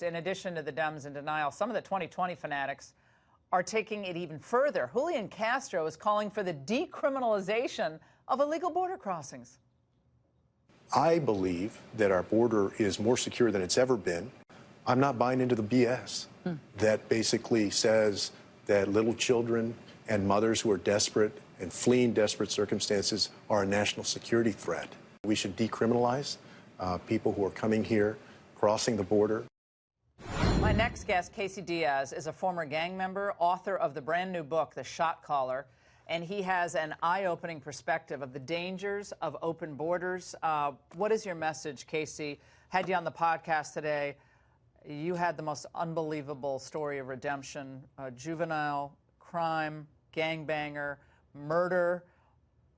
In addition to the Dems in denial, some of the 2020 fanatics are taking it even further. Julian Castro is calling for the decriminalization of illegal border crossings. I believe that our border is more secure than it's ever been. I'm not buying into the BS that basically says that little children and mothers who are desperate and fleeing desperate circumstances are a national security threat. We should decriminalize people who are coming here, crossing the border. My next guest, Casey Diaz, is a former gang member, author of the brand new book, The Shot Caller, and he has an eye-opening perspective of the dangers of open borders. What is your message, Casey? Had you on the podcast today. You had the most unbelievable story of redemption, juvenile, crime, gangbanger, murder,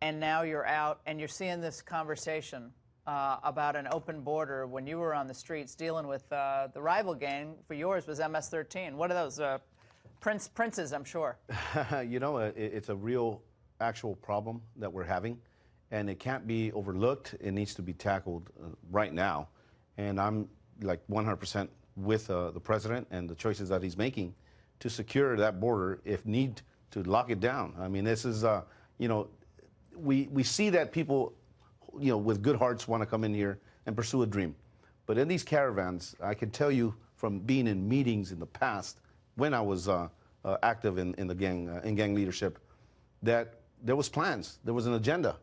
and now you're out and you're seeing this conversation about an open border when you were on the streets dealing with the rival gang for yours was MS-13. What are those? Princes, I'm sure. You know, it's a real, actual problem that we're having, and it can't be overlooked. It needs to be tackled right now. And I'm like 100% with the president and the choices that he's making to secure that border if need to lock it down. I mean, this is, you know, we see that people, you know, with good hearts want to come in here and pursue a dream. But in these caravans, I can tell you from being in meetings in the past when I was active in the gang leadership, that there was plans, there was an agenda.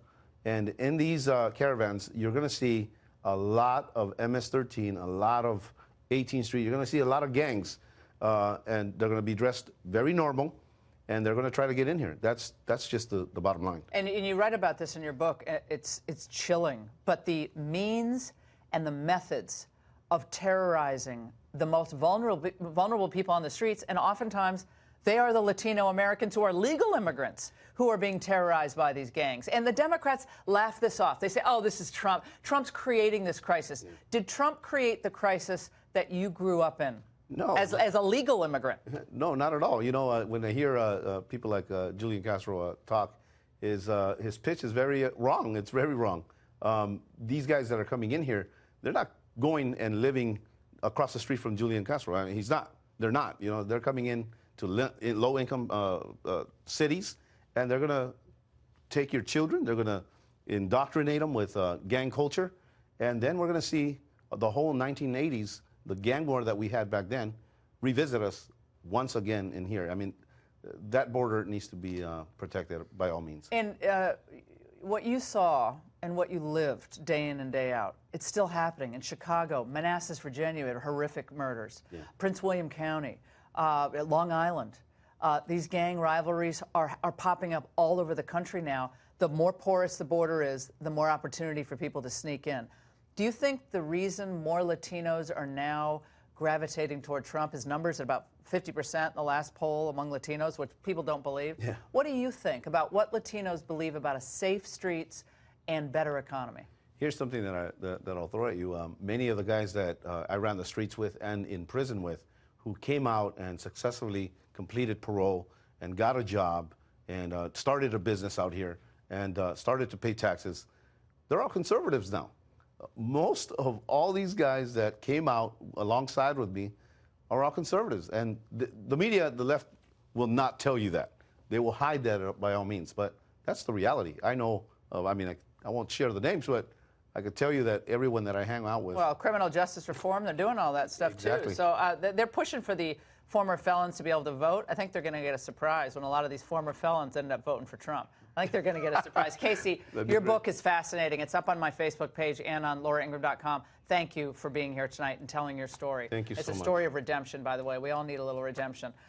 And in these caravans, you're going to see a lot of MS-13, a lot of 18th Street. You're going to see a lot of gangs, and they're going to be dressed very normal, and they're going to try to get in here. That's just the bottom line. And you write about this in your book. It's chilling. But the means and the methods of terrorizing the most vulnerable people on the streets, and oftentimes they are the Latino Americans who are legal immigrants who are being terrorized by these gangs. And the Democrats laugh this off. They say, oh, this is Trump. Trump's creating this crisis. Yeah. Did Trump create the crisis that you grew up in? No. As a legal immigrant? No, not at all. You know, when I hear people like Julian Castro talk, his pitch is very wrong. It's very wrong. These guys that are coming in here, they're not going and living across the street from Julian Castro. I mean, he's not. They're not. You know, they're coming in to low-income cities, and they're going to take your children. They're going to indoctrinate them with gang culture, and then we're going to see the whole 1980s, the gang war that we had back then, revisit us once again in here. I mean, that border needs to be protected by all means. And what you saw and what you lived day in and day out, it's still happening in Chicago, Manassas, Virginia, we had horrific murders. Yeah. Prince William County, Long Island. These gang rivalries are popping up all over the country now. The more porous the border is, the more opportunity for people to sneak in. Do you think the reason more Latinos are now gravitating toward Trump, his numbers at about 50% in the last poll among Latinos, which people don't believe? Yeah. What do you think about what Latinos believe about a safe streets and better economy? Here's something that I'll throw at you. Many of the guys that I ran the streets with and in prison with, who came out and successfully completed parole and got a job and started a business out here and started to pay taxes, they're all conservatives now. Most of all these guys that came out alongside with me are all conservatives. And the media, the left, will not tell you that. They will hide that by all means. But that's the reality. I know, I mean, I won't share the names, but I could tell you that everyone that I hang out with. Well, criminal justice reform, they're doing all that stuff exactly. too. So they're pushing for the former felons to be able to vote. I think they're going to get a surprise when a lot of these former felons end up voting for Trump. I think they're going to get a surprise. Casey, your book is fascinating. It's up on my Facebook page and on LauraIngraham.com. Thank you for being here tonight and telling your story. Thank you so much. It's a story of redemption, by the way. We all need a little redemption.